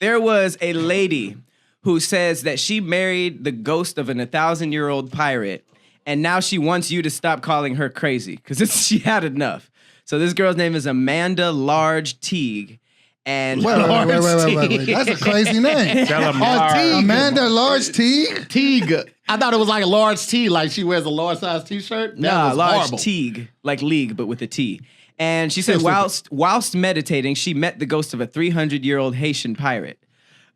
There was a lady who says that she married the ghost of an 1,000-year-old pirate, and now she wants you to stop calling her crazy because she had enough. So this girl's name is Amanda Large Teague. And wait. That's a crazy name. Amanda Large Teague? Teague. I thought it was like a large T, like she wears a large size t-shirt. Nah, large horrible. Teague, like league, but with a T. And she said whilst meditating, she met the ghost of a 300-year-old Haitian pirate.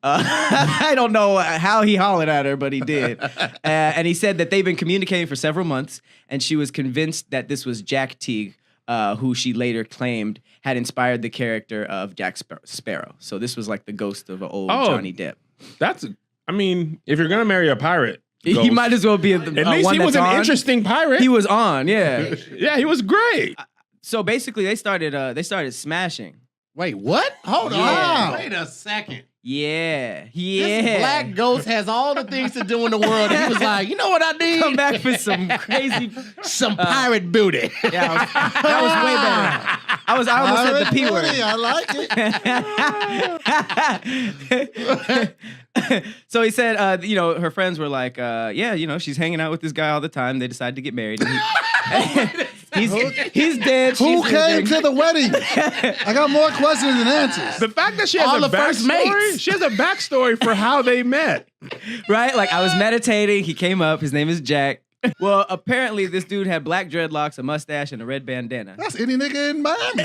I don't know how he hollered at her, but he did. And he said that they've been communicating for several months, and she was convinced that this was Jack Teague, who she later claimed had inspired the character of Jack Sparrow. So this was like the ghost of an old Johnny Depp. I mean, if you're gonna marry a pirate, ghost, he might as well be at least he was an interesting pirate. He was on, yeah. Yeah, he was great. So basically, they started smashing. Wait, what? Hold on. Wait a second. Yeah. This black ghost has all the things to do in the world. And he was like, you know what I need? Come back for some crazy... some pirate booty. Yeah, that was way better. I almost said the P word. I like it. So he said, her friends were like, she's hanging out with this guy all the time. They decided to get married. And he's dead. Who came to the wedding? I got more questions than answers. The fact that she has a backstory, she has a backstory for how they met. Right? Like, I was meditating. He came up. His name is Jack. Well, apparently this dude had black dreadlocks, a mustache, and a red bandana. That's any nigga in Miami.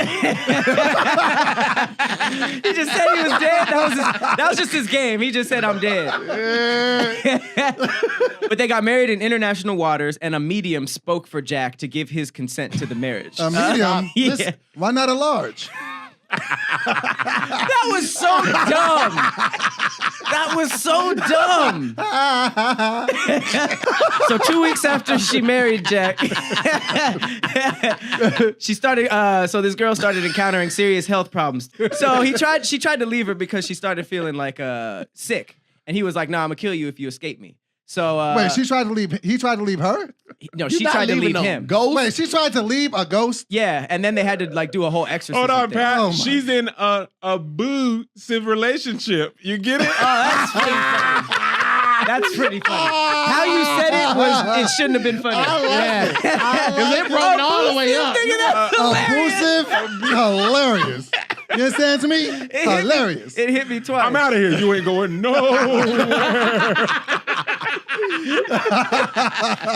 He just said he was dead. That was just his game. He just said, I'm dead. But they got married in international waters, and a medium spoke for Jack to give his consent to the marriage. A medium? Yeah. Why not a large? That was so dumb. That was so dumb. So 2 weeks after she married Jack, she started. So this girl started encountering serious health problems. So she tried to leave her because she started feeling like sick, and he was like, "No, I'm gonna kill you if you escape me." So wait, she tried to leave. He tried to leave her. No, she tried to leave him. Ghost? Wait, she tried to leave a ghost? Yeah, and then they had to like do a whole exorcism. Hold on, thing. Pat. She's in a abusive relationship. You get it? Oh, that's pretty funny. That's pretty funny. How you said it shouldn't have been funny. Yeah. Because it brought it all the way up. Abusive? Hilarious. You understand to me? Hilarious. It hit me twice. I'm out of here. You ain't going nowhere.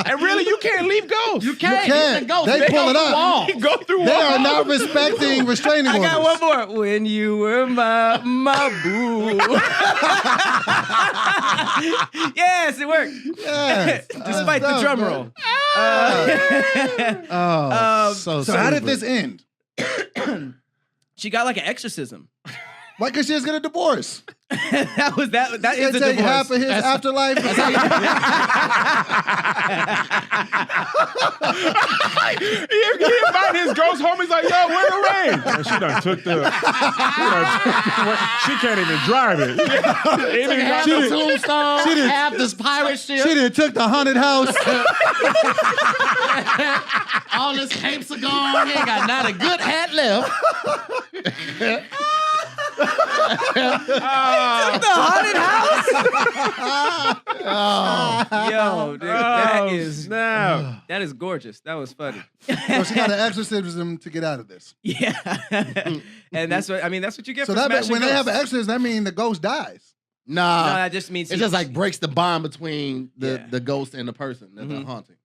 And really, you can't leave ghosts. You can't. They pull it up. Go through walls. They are not respecting restraining orders. I got one more. When you were my boo. Yes, it worked. Yes. Despite the drum roll. So how did this end? She got like an exorcism. Why? Because she was going to divorce. That is a take divorce. half of his afterlife. He invited his ghost home. He's like, yo, where the rain? And she done took the... She can't even drive it. Half the tombstone, half this pirate ship. She done took the haunted house. All his capes are gone. He ain't got not a good hat left. The haunted house? Yo, dude, that is gorgeous. That was funny. So she got an exorcism to get out of this. Yeah. And that's what you get so for smashing when they ghosts. have an exorcism, that means the ghost dies. Nah. No, that just means it just like breaks the bond between the ghost and the person that they're haunting.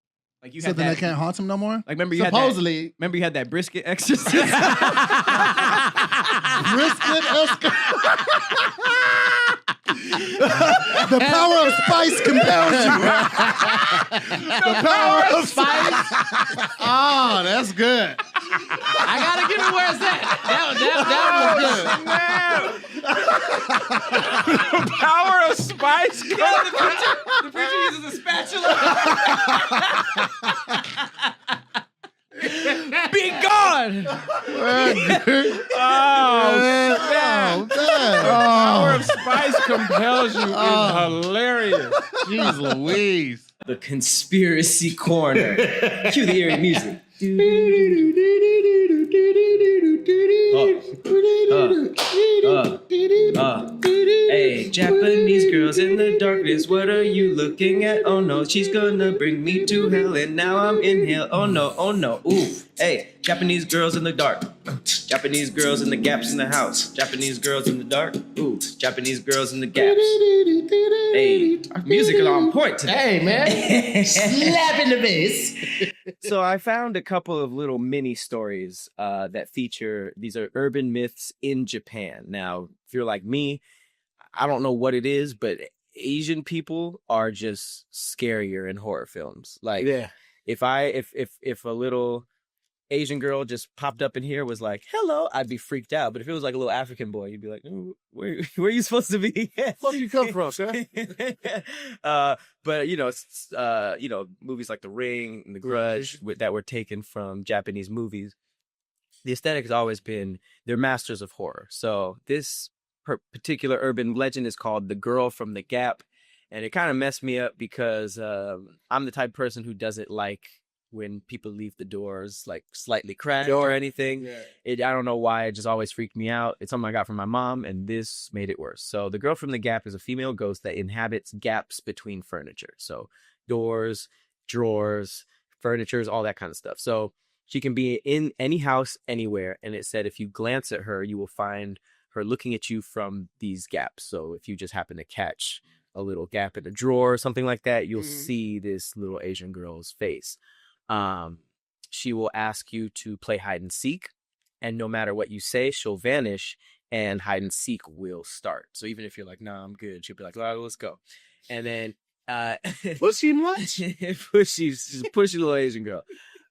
Like you so then they can't haunt him no more? Like remember you supposedly remember you had that brisket exorcism? Brisket The power of spice compels you. The power of spice. Oh, that's good. I gotta give it where it's at. That was good. The power of spice. The preacher uses a spatula. Be gone! The power of spice compels you is hilarious. Jeez Louise. The conspiracy corner. Cue the eerie music. Hey, Japanese girls in the darkness, what are you looking at? Oh no, she's gonna bring me to hell, and now I'm in hell. Oh no, ooh. Hey, Japanese girls in the dark. Japanese girls in the gaps in the house. Japanese girls in the dark. Ooh, Japanese girls in the gaps. Hey, our music is on point today. Hey, man. Slap in the face. So I found a couple of little mini stories that feature, these are urban myths in Japan. Now, if you're like me, I don't know what it is, but Asian people are just scarier in horror films. Like, if a little Asian girl just popped up in here, was like, hello, I'd be freaked out. But if it was like a little African boy, you'd be like, oh, where are you supposed to be? Where do you come from, sir? But movies like The Ring and The Grudge that were taken from Japanese movies, the aesthetic has always been, they're masters of horror. So this particular urban legend is called The Girl from the Gap. And it kind of messed me up because I'm the type of person who doesn't like when people leave the doors like slightly cracked or anything. I don't know why, it just always freaked me out. It's something I got from my mom, and this made it worse. So the Girl from the Gap is a female ghost that inhabits gaps between furniture. So doors, drawers, furnitures, all that kind of stuff. So she can be in any house anywhere, and it said if you glance at her, you will find her looking at you from these gaps. So if you just happen to catch a little gap in a drawer or something like that, you'll see this little Asian girl's face. She will ask you to play hide and seek, and no matter what you say, she'll vanish and hide and seek will start. So even if you're like, nah, I'm good, she'll be like, all right, let's go. And then What's she much? she's a pushy little Asian girl.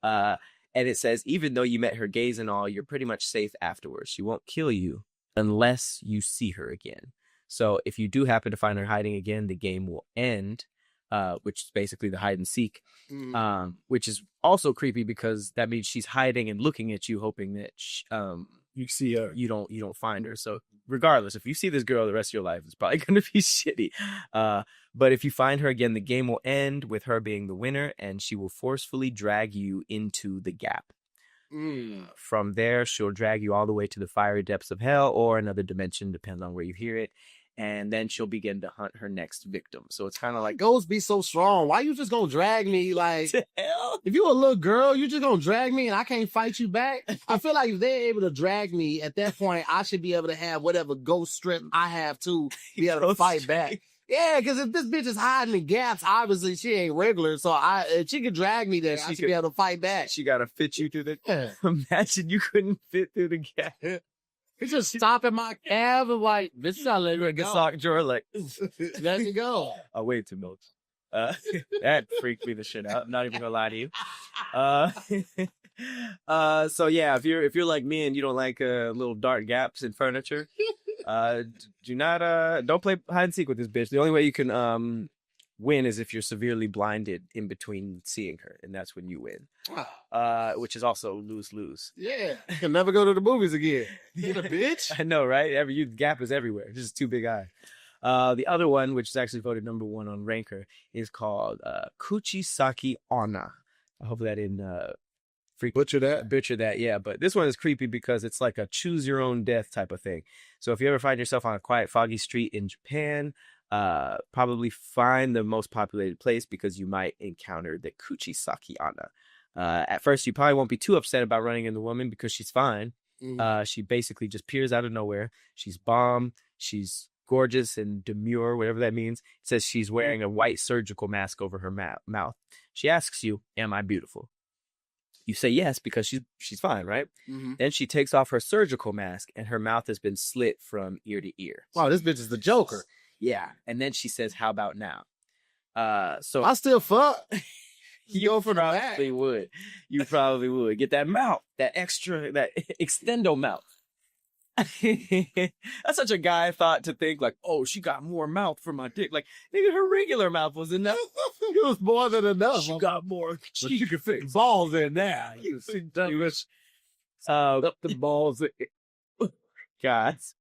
And it says, even though you met her gaze and all, you're pretty much safe afterwards. She won't kill you unless you see her again. So if you do happen to find her hiding again, the game will end. Which is basically the hide and seek, which is also creepy because that means she's hiding and looking at you, hoping that you see her, you don't find her. So regardless, if you see this girl the rest of your life, it's probably going to be shitty. But if you find her again, the game will end with her being the winner, and she will forcefully drag you into the gap. From there, she'll drag you all the way to the fiery depths of hell or another dimension, depends on where you hear it. And then she'll begin to hunt her next victim. So it's kind of like, ghosts be so strong. Why you just gonna drag me? Like, hell? If you a little girl, you just gonna drag me and I can't fight you back? I feel like if they're able to drag me, at that point, I should be able to have whatever ghost strength I have to be able to fight back. Yeah, because if this bitch is hiding in gaps, obviously she ain't regular. So if she could drag me there, I should be able to fight back. She gotta fit you through the... Imagine you couldn't fit through the gap. It's just stop in my cab and like, bitch, I'll let her get sock drawer like, there you go. I'll wait 2 minutes. That freaked me the shit out. I'm not even gonna lie to you. So yeah, if you're like me and you don't like little dark gaps in furniture, don't play hide and seek with this bitch. The only way you can win is if you're severely blinded in between seeing her, and that's when you win. Which is also lose-lose. Yeah, you can never go to the movies again. You a bitch? I know, right? Gap is everywhere. Just too big eye. The other one, which is actually voted number 1 on Ranker, is called Coochie Saki-Onna. Hopefully I didn't butcher that, yeah. But this one is creepy because it's like a choose your own death type of thing. So if you ever find yourself on a quiet, foggy street in Japan, probably find the most populated place because you might encounter the Coochie Saki-Onna. At first, you probably won't be too upset about running into the woman because she's fine. She basically just appears out of nowhere. She's bomb. She's gorgeous and demure, whatever that means. It says she's wearing a white surgical mask over her mouth. She asks you, "Am I beautiful?" You say yes because she's fine, right? Then she takes off her surgical mask and her mouth has been slit from ear to ear. Wow, this bitch is the Joker. Yeah, and then she says, "How about now?" So I still fuck. You probably would. You probably would get that mouth, that extendo mouth. That's such a guy thought to think like, oh, she got more mouth for my dick. Like, nigga, her regular mouth was enough. It was more than enough. She got more. She could fit balls in there. Up the balls. Guys,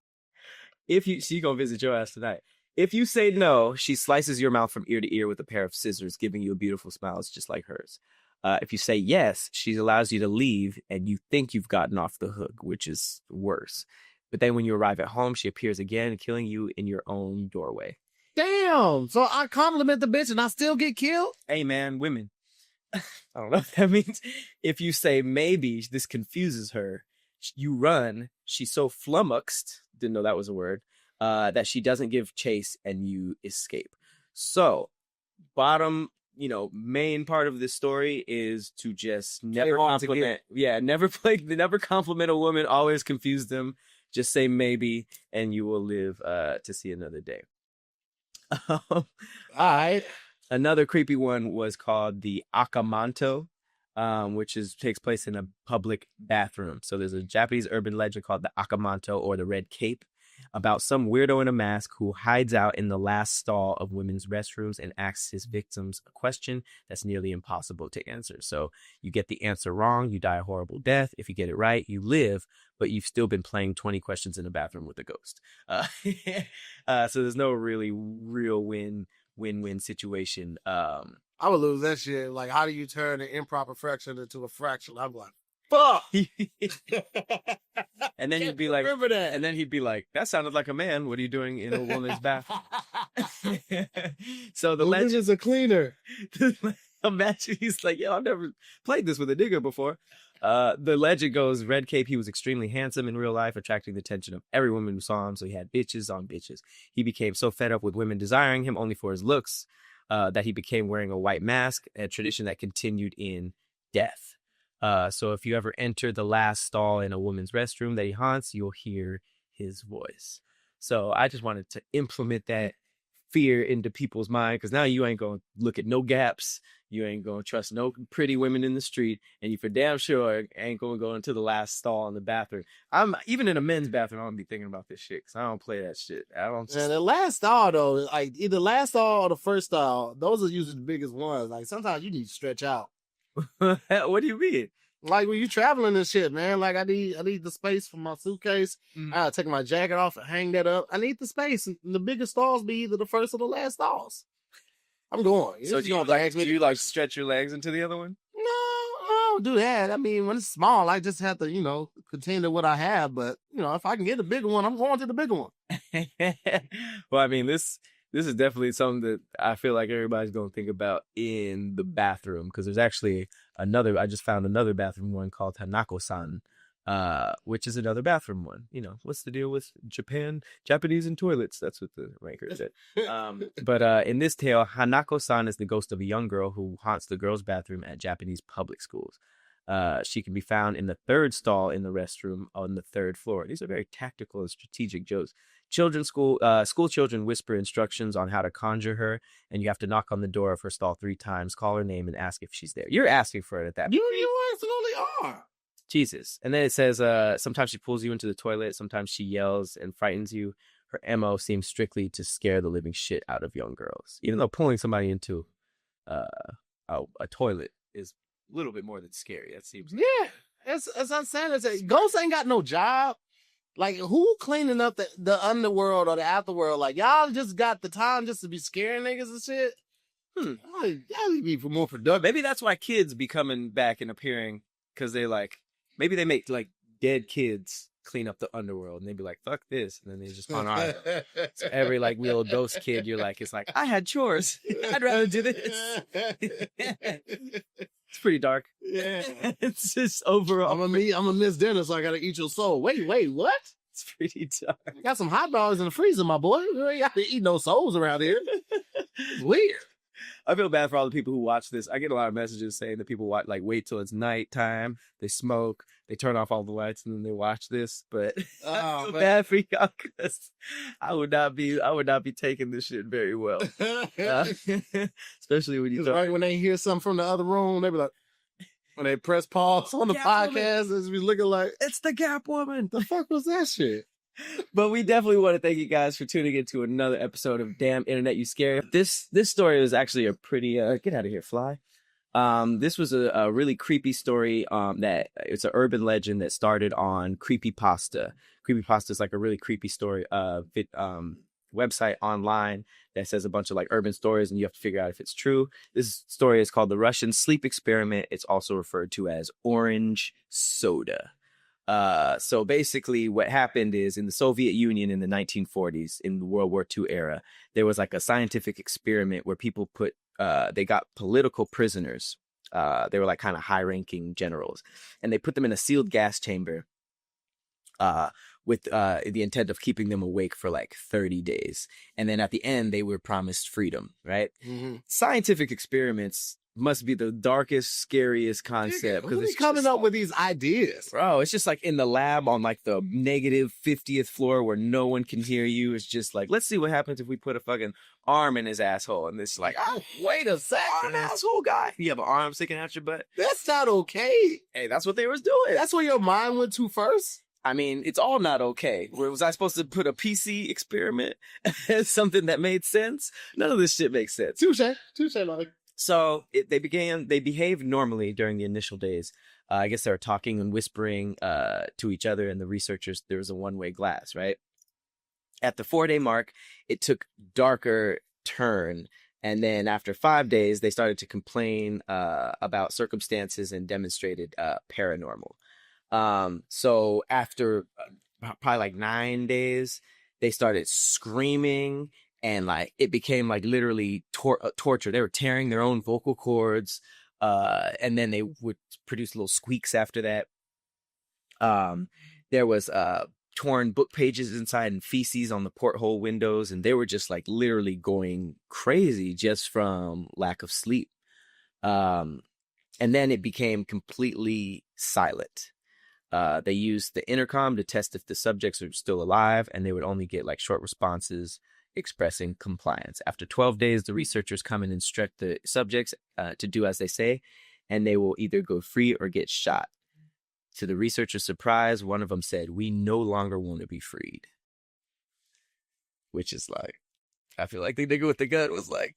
she gonna visit your ass tonight. If you say no, she slices your mouth from ear to ear with a pair of scissors, giving you a beautiful smile. It's just like hers. If you say yes, she allows you to leave, and you think you've gotten off the hook, which is worse. But then when you arrive at home, she appears again, killing you in your own doorway. Damn. So I compliment the bitch and I still get killed? Hey, man, women. I don't know what that means. If you say maybe, this confuses her. You run. She's so flummoxed, didn't know that was a word, that she doesn't give chase, and you escape. So, main part of this story is to just never compliment. Yeah, never compliment a woman. Always confuse them. Just say maybe, and you will live to see another day. All right. Another creepy one was called the Akamanto, which takes place in a public bathroom. So there's a Japanese urban legend called the Akamanto, or the Red Cape, about some weirdo in a mask who hides out in the last stall of women's restrooms and asks his victims a question that's nearly impossible to answer. So you get the answer wrong, you die a horrible death. If you get it right, you live, but you've still been playing 20 questions in a bathroom with a ghost. So there's no really real win-win situation. I would lose that shit. Like, how do you turn an improper fraction into a fraction? I'm like, fuck. And then you'd be like, remember that. And then he'd be like, that sounded like a man. What are you doing in a woman's bath? So the legend is a cleaner. Imagine he's like, yo, I've never played this with a nigga before. The legend goes, Red Cape, he was extremely handsome in real life, attracting the attention of every woman who saw him. So he had bitches on bitches. He became so fed up with women desiring him only for his looks that he became wearing a white mask, a tradition that continued in death. So if you ever enter the last stall in a woman's restroom that he haunts, you'll hear his voice. So I just wanted to implement that fear into people's mind, because now you ain't going to look at no gaps. You ain't going to trust no pretty women in the street, and you for damn sure ain't going to go into the last stall in the bathroom. I'm even in a men's bathroom, I'm going to be thinking about this shit, because I don't play that shit. I don't. And the last stall, though, like either last stall or the first stall, those are usually the biggest ones. Like sometimes you need to stretch out. What do you mean? Like when you traveling and shit, man. Like I need the space for my suitcase. Mm. I gotta take my jacket off and hang that up. I need the space. And the biggest stalls be either the first or the last stalls. I'm going. So do you like stretch your legs into the other one? No, I don't do that. I mean, when it's small, I just have to, continue to what I have. But if I can get the bigger one, I'm going to the bigger one. Well, I mean, this is definitely something that I feel like everybody's going to think about in the bathroom, because there's actually I just found another bathroom one called Hanako-San, which is another bathroom one. What's the deal with Japanese and toilets? That's what the ranker said. But in this tale, Hanako-San is the ghost of a young girl who haunts the girls' bathroom at Japanese public schools. She can be found in the third stall in the restroom on the third floor. These are very tactical and strategic jokes. School children whisper instructions on how to conjure her, and you have to knock on the door of her stall 3 times, call her name, and ask if she's there. You're asking for it at that point. You absolutely are. Jesus. And then it says, sometimes she pulls you into the toilet, sometimes she yells and frightens you. Her MO seems strictly to scare the living shit out of young girls. Even though pulling somebody into a toilet is a little bit more than scary. That seems like. Yeah. It's unsanitary. Ghosts ain't got no job. Like, who cleaning up the underworld or the afterworld? Like, y'all just got the time just to be scaring niggas and shit? Like, y'all be more productive. Maybe that's why kids be coming back and appearing, because maybe they make, dead kids clean up the underworld, and they be like, fuck this, and then they just on our. So every, real ghost kid, it's like, I had chores. I'd rather do this. It's pretty dark. Yeah. It's just overall. I'm gonna miss dinner, so I gotta eat your soul. Wait, what? It's pretty dark. I got some hot dogs in the freezer, my boy. You ain't got to eat no souls around here. It's weird. I feel bad for all the people who watch this. I get a lot of messages saying that people wait till it's nighttime, they smoke, they turn off all the lights, and then they watch this. But I feel bad for y'all, because I would not be taking this shit very well. Especially when when they hear something from the other room, they be like, when they press pause on the podcast, it's be looking like, it's the Gap Woman. The fuck was that shit? But we definitely want to thank you guys for tuning into another episode of Damn Internet You Scary. This story was actually a pretty get out of here, fly. This was a really creepy story. That it's an urban legend that started on Creepypasta. Creepypasta is like a really creepy story. website online that says a bunch of like urban stories, and you have to figure out if it's true. This story is called The Russian Sleep Experiment. It's also referred to as orange soda. So basically what happened is in the Soviet Union in the 1940s, in the World War II era, there was like a scientific experiment where people they got political prisoners. They were like kind of high-ranking generals, and they put them in a sealed gas chamber with the intent of keeping them awake for like 30 days. And then at the end, they were promised freedom, right? Mm-hmm. Scientific experiments must be the darkest, scariest concept. Who's it's coming up with these ideas? Bro, it's just like in the lab on like the negative 50th floor where no one can hear you. It's just like, let's see what happens if we put a fucking arm in his asshole. And it's like, oh, wait a second. I'm an asshole guy. You have an arm sticking out your butt. That's not okay. Hey, that's what they was doing. That's where your mind went to first? I mean, it's all not okay. Was I supposed to put a PC experiment as something that made sense? None of this shit makes sense. Touche, like. So they behaved normally during the initial days. I guess they were talking and whispering to each other, and the researchers, there was a one-way glass, right? At the 4-day mark, it took darker turn. And then after 5 days, they started to complain about circumstances and demonstrated paranormal. So after probably like 9 days, they started screaming, and like it became like literally torture. They were tearing their own vocal cords, and then they would produce little squeaks after that. There was torn book pages inside and feces on the porthole windows, and they were just like literally going crazy just from lack of sleep. And then it became completely silent. They used the intercom to test if the subjects are still alive, and they would only get like short responses expressing compliance. After 12 days, the researchers come and instruct the subjects to do as they say, and they will either go free or get shot. To the researchers' surprise, one of them said, "We no longer want to be freed." Which is like, I feel like the nigga with the gun was like,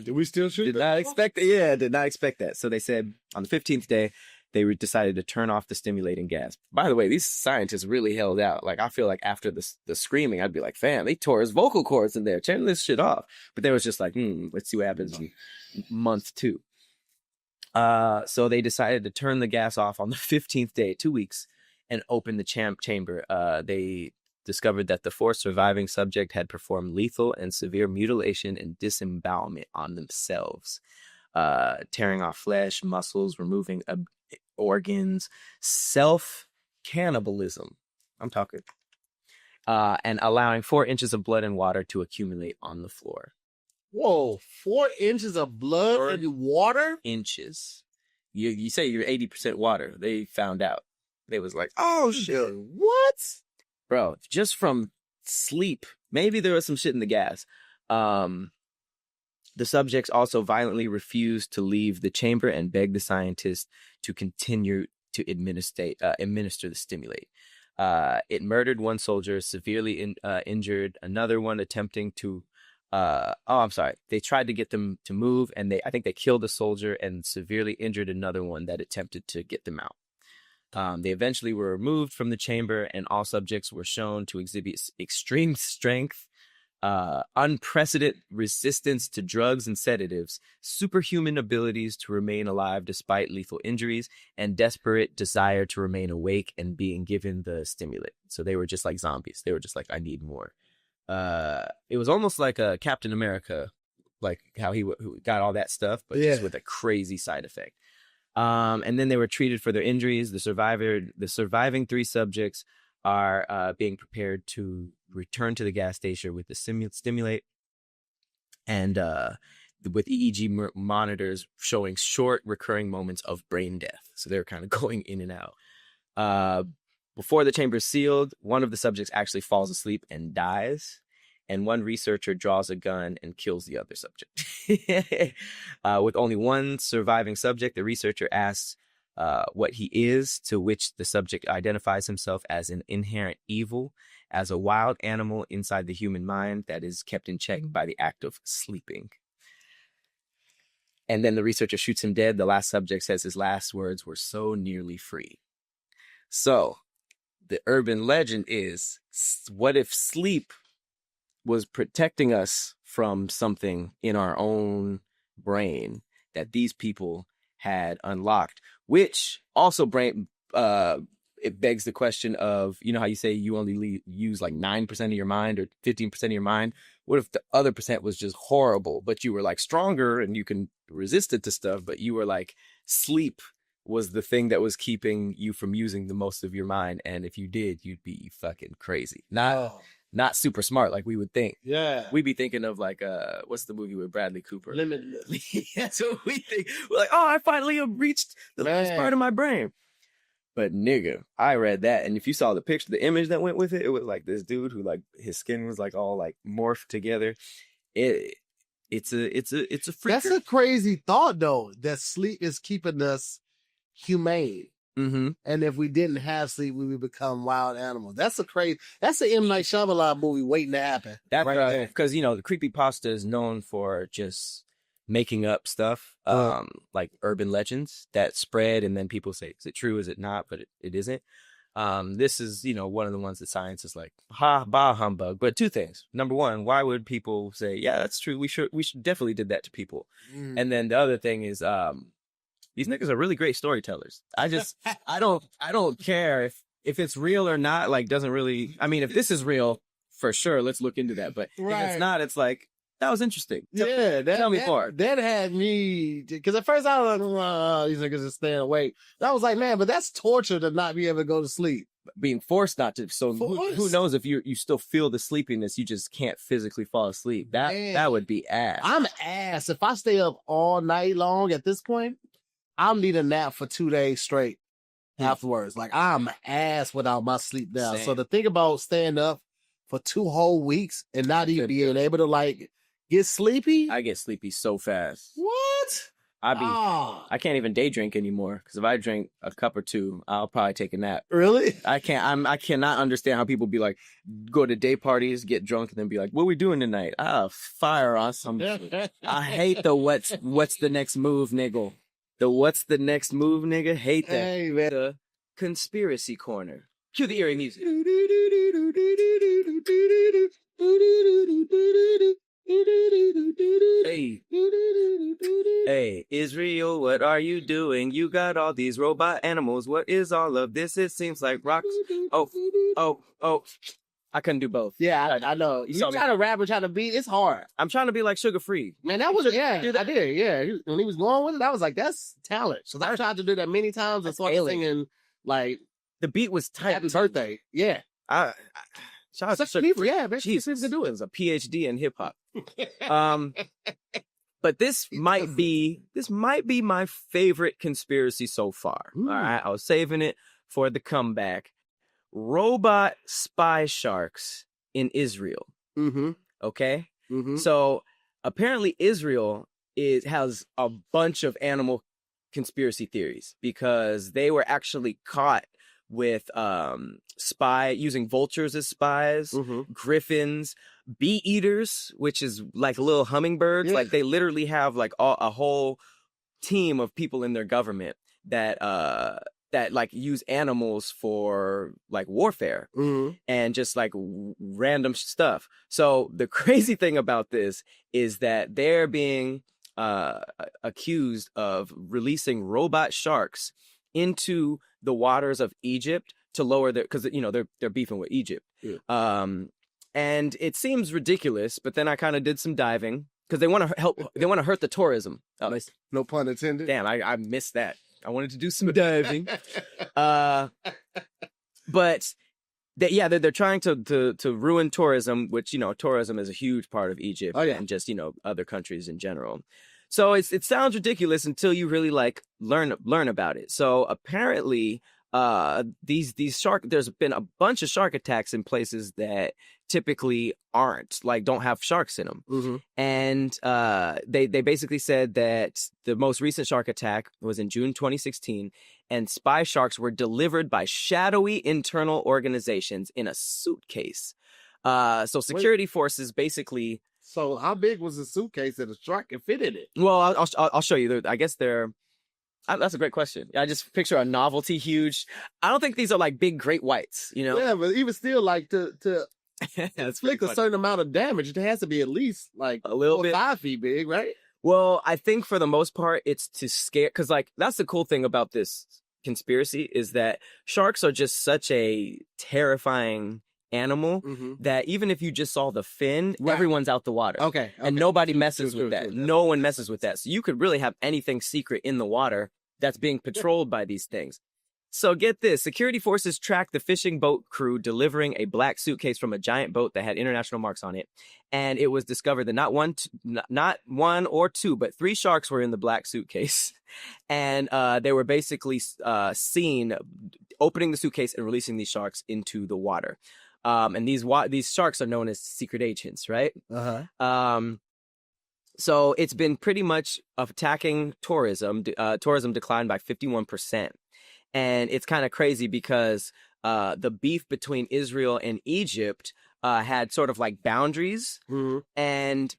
did we still shoot? Did not expect it. Yeah, did not expect that. So they said on the 15th day, they decided to turn off the stimulating gas. By the way, these scientists really held out. Like, I feel like after the screaming, I'd be like, fam, they tore his vocal cords in there. Turn this shit off. But they was just like, let's see what happens in month 2. So they decided to turn the gas off on the 15th day, 2 weeks, and open the chamber. They discovered that the 4 surviving subject had performed lethal and severe mutilation and disembowelment on themselves, tearing off flesh, muscles, removing organs, self-cannibalism. I'm talking. And allowing 4 inches of blood and water to accumulate on the floor. Whoa, 4 inches of blood and water? Inches. You say you're 80% water. They found out. They was like, oh shit. What? Bro, just from sleep. Maybe there was some shit in the gas. The subjects also violently refused to leave the chamber and begged the scientists to continue to administer the stimulate. It murdered 1 soldier, severely injured another one, attempting to they tried to get them to move, and I think they killed a soldier and severely injured another one that attempted to get them out. They eventually were removed from the chamber, and all subjects were shown to exhibit extreme strength, unprecedented resistance to drugs and sedatives, superhuman abilities to remain alive despite lethal injuries, and desperate desire to remain awake and being given the stimulant. So they were just like zombies. They were just like, I need more. It was almost like a Captain America, like how he got all that stuff, but just with a crazy side effect. And then they were treated for their injuries. The surviving 3 subjects are being prepared to return to the gas station with the stimulate, and with EEG monitors showing short recurring moments of brain death. So they're kind of going in and out. Before the chamber is sealed, one of the subjects actually falls asleep and dies, and one researcher draws a gun and kills the other subject. With only 1 surviving subject, the researcher asks what he is, to which the subject identifies himself as an inherent evil, as a wild animal inside the human mind that is kept in check by the act of sleeping. And then the researcher shoots him dead. The last subject says his last words were, "So nearly free." So the urban legend is, what if sleep was protecting us from something in our own brain that these people had unlocked, which also it begs the question of, you know how you say you only use like 9% of your mind or 15% of your mind? What if the other percent was just horrible, but you were like stronger and you can resist it to stuff, but you were like, sleep was the thing that was keeping you from using the most of your mind, and if you did, you'd be fucking crazy. Not super smart like we would think. Yeah. We'd be thinking of like, what's the movie with Bradley Cooper? Limitless. That's what we think. We're like, oh, I finally have reached the last part of my brain. But nigga, I read that, and if you saw the picture, the image that went with it, it was like this dude who like his skin was like all like morphed together. It's a freak. That's a crazy thought though, that sleep is keeping us humane. Mm-hmm. And if we didn't have sleep, we would become wild animals. That's an M. Night Shyamalan movie waiting to happen. That's right. Because, you know, the Creepypasta is known for just making up stuff, like urban legends that spread, and then people say, is it true, is it not? But it isn't. This is, you know, one of the ones that science is like, bah humbug. But two things. Number one, why would people say, yeah, that's true, we should definitely did that to people? And then the other thing is, these niggas are really great storytellers. I don't care if it's real or not, like, doesn't really, I mean, if this is real, for sure, let's look into that. But if it's not, it's like, that was interesting. Tell me more. That had me, because at first I was like, these niggas are staying awake. And I was like, man, but that's torture to not be able to go to sleep. Being forced not to. So who knows if you still feel the sleepiness, you just can't physically fall asleep. That would be ass. I'm ass. If I stay up all night long at this point, I'll need a nap for 2 days straight afterwards. Like, I'm ass without my sleep now. Same. So to think about staying up for 2 whole weeks and not even being able to like get sleepy. I get sleepy so fast. What? I can't even day drink anymore, because if I drink a cup or two, I'll probably take a nap. Really? I cannot understand how people be like, go to day parties, get drunk, and then be like, what we doing tonight? Fire on some shit. I hate the what's the next move, nigga. The what's the next move, nigga? Hate that. Hey, man. The conspiracy corner. Cue the eerie music. Hey, Israel, what are you doing? You got all these robot animals. What is all of this? It seems like rocks. Oh. I couldn't do both. Yeah, I know. You try to rap or try to beat, it's hard. I'm trying to be like Sugar Free. Man, that was, I did, yeah. When he was going with it, I was like, that's talent. So I tried to do that many times and started singing, like, the beat was tight. Happy Birthday. Yeah. Shout out to Such people, yeah, man. Jesus, to do it. It was a PhD in hip hop. But this might be my favorite conspiracy so far. All right, I was saving it for the comeback. Robot spy sharks in Israel. Mm-hmm. Okay? Mm-hmm. So apparently Israel has a bunch of animal conspiracy theories, because they were actually caught with using vultures as spies, griffins, bee eaters, which is like little hummingbirds. Yeah. Like, they literally have like a whole team of people in their government that like use animals for like warfare and just like random stuff. So the crazy thing about this is that they're being accused of releasing robot sharks into the waters of Egypt to lower their, because, you know, they're beefing with Egypt. Yeah. And it seems ridiculous, but then I kind of did some diving, because they want to help. They want to hurt the tourism. Oh, no pun intended. Damn, I missed that. I wanted to do some diving. But they're trying to ruin tourism, which, you know, tourism is a huge part of Egypt and just, you know, other countries in general. So it sounds ridiculous until you really like learn about it. So apparently, these shark, there's been a bunch of shark attacks in places that typically don't have sharks in them. And they basically said that the most recent shark attack was in June 2016, and spy sharks were delivered by shadowy internal organizations in a suitcase. So security forces basically. So how big was the suitcase that a shark could fit in it? Well, I'll show you. I guess they're That's a great question. I just picture a novelty huge. I don't think these are like big great whites, you know? Yeah, but even still, like to Inflict a certain amount of damage, it has to be at least like a little bit 5 feet big, right? Well, I think for the most part, it's to scare, because like that's the cool thing about this conspiracy is that sharks are just such a terrifying animal that even if you just saw the fin, everyone's out the water. Okay. And nobody messes with that. No one messes with that. So you could really have anything secret in the water that's being patrolled by these things. So get this, security forces tracked the fishing boat crew delivering a black suitcase from a giant boat that had international marks on it. And it was discovered that not one or two, but 3 sharks were in the black suitcase. And they were basically seen opening the suitcase and releasing these sharks into the water. And these sharks are known as secret agents, right? So it's been pretty much attacking tourism. Tourism declined by 51%. And it's kind of crazy because the beef between Israel and Egypt had sort of like boundaries. And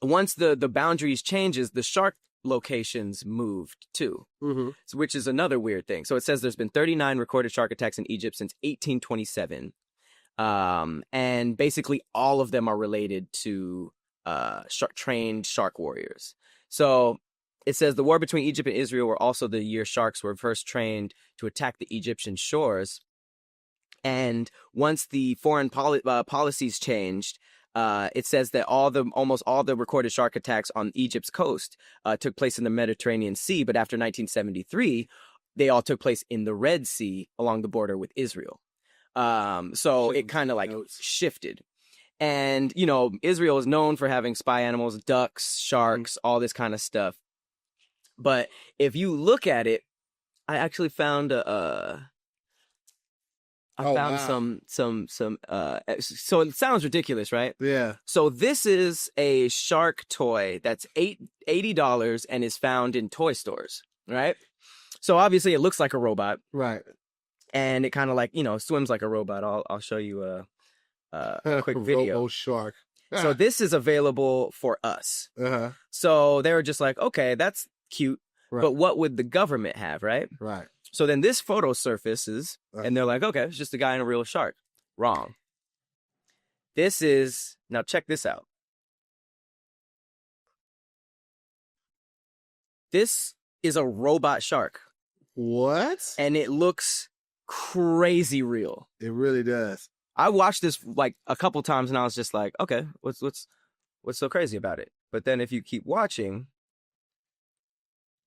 once the boundaries changes, the shark locations moved too, which is another weird thing. So it says there's been 39 recorded shark attacks in Egypt since 1827. And basically all of them are related to trained shark warriors. So it says the war between Egypt and Israel were also the year sharks were first trained to attack the Egyptian shores. And once the foreign policies changed, it says that almost all the recorded shark attacks on Egypt's coast took place in the Mediterranean Sea. But after 1973, they all took place in the Red Sea along the border with Israel. So it kind of like shifted. And, you know, Israel is known for having spy animals, ducks, sharks, all this kind of stuff. But if you look at it, I actually found some so it sounds ridiculous, right? Yeah. So this is a shark toy that's $80 and is found in toy stores, right? So obviously it looks like a robot. Right. And it kind of like, you know, swims like a robot. I'll show you a quick video. Robo shark. So this is available for us. So they were just like, okay, that's cute, but what would the government have, right? Right. So then this photo surfaces, and they're like, okay, it's just a guy in a real shark. Wrong. This is, now check this out. This is a robot shark. What? And it looks crazy real. It really does. I watched this like a couple times and I was just like, okay, what's so crazy about it? But then if you keep watching,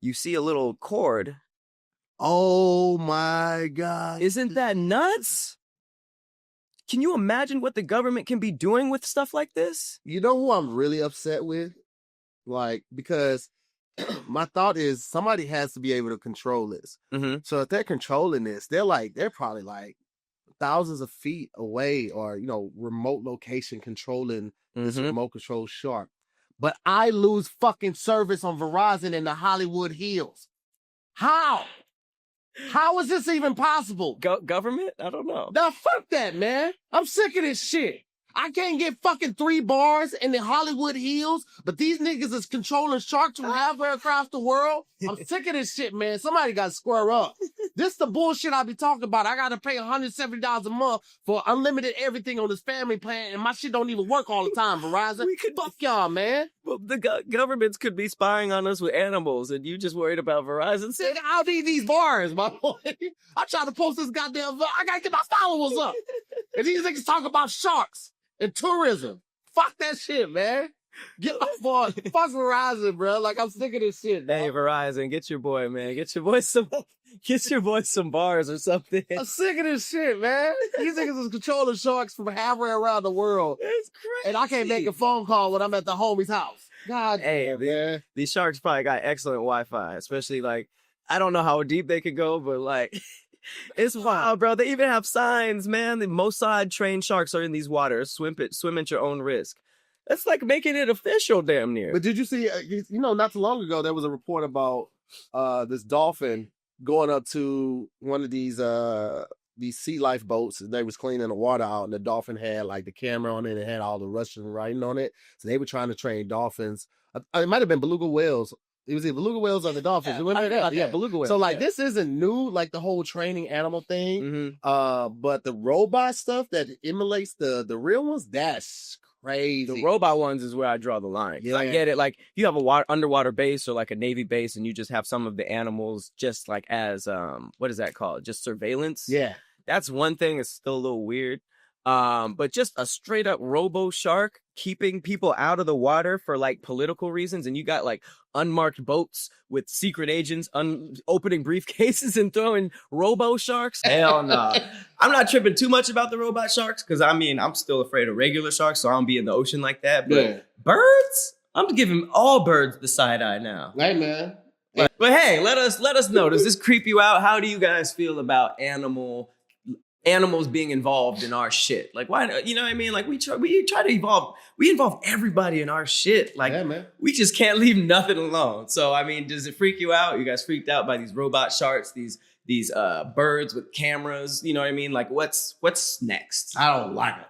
you see a little cord. Oh my God. Isn't that nuts? Can you imagine what the government can be doing with stuff like this? You know who I'm really upset with? Like, because my thought is somebody has to be able to control this. So if they're controlling this, they're probably like thousands of feet away or, you know, remote location controlling this remote control shark. But I lose fucking service on Verizon in the Hollywood Hills. How? How is this even possible? Government? I don't know. Now fuck that, man. I'm sick of this shit. I can't get fucking 3 bars in the Hollywood Hills, but these niggas is controlling sharks from halfway across the world. I'm sick of this shit, man. Somebody got to square up. This the bullshit I be talking about. I got to pay $170 a month for unlimited everything on this family plan, and my shit don't even work all the time, Verizon. Fuck y'all, man. Well, the governments could be spying on us with animals, and you just worried about Verizon. I'll need these bars, my boy. I'm trying to post this goddamn. I got to get my followers up. And these niggas talk about sharks and tourism. Fuck that shit, man. Get my boy. Fuck Verizon, bro. Like, I'm sick of this shit, dog. Hey, Verizon, get your boy, man. Get your boy some bars or something. I'm sick of this shit, man. These niggas is controlling sharks from halfway around the world. It's crazy. And I can't make a phone call when I'm at the homie's house. God damn, man. These sharks probably got excellent Wi-Fi, especially like, I don't know how deep they could go, but like, it's wild, bro. They even have signs, man. The Mossad trained sharks are in these waters. Swim at your own risk. That's like making it official, damn near. But did you see? You know, not too long ago, there was a report about this dolphin going up to one of these sea life boats. They was cleaning the water out, and the dolphin had like the camera on it and had all the Russian writing on it. So they were trying to train dolphins. It might have been beluga whales It was either beluga whales or the dolphins. Yeah, beluga whales. So like this isn't new, like the whole training animal thing. Mm-hmm. But the robot stuff that emulates the real ones, that's crazy. The robot ones is where I draw the line. Yeah. I get it. Like if you have a underwater base or like a Navy base and you just have some of the animals just like as what is that called? Just surveillance. Yeah. That's one thing. It's still a little weird. But just a straight up robo shark keeping people out of the water for like political reasons, and you got like unmarked boats with secret agents opening briefcases and throwing robo sharks. Hell no. I'm not tripping too much about the robot sharks because I mean I'm still afraid of regular sharks, so I don't be in the ocean like that. But birds, I'm giving all birds the side eye now. Hey man. But hey, let us know. Does this creep you out? How do you guys feel about animals being involved in our shit? Like, why, you know what I mean? Like, we try to evolve. We involve everybody in our shit. Like, Yeah, man. we just can't leave nothing alone. So, I mean, does it freak you out? You guys freaked out by these robot sharks, these birds with cameras? You know what I mean? Like, what's next? I don't like it.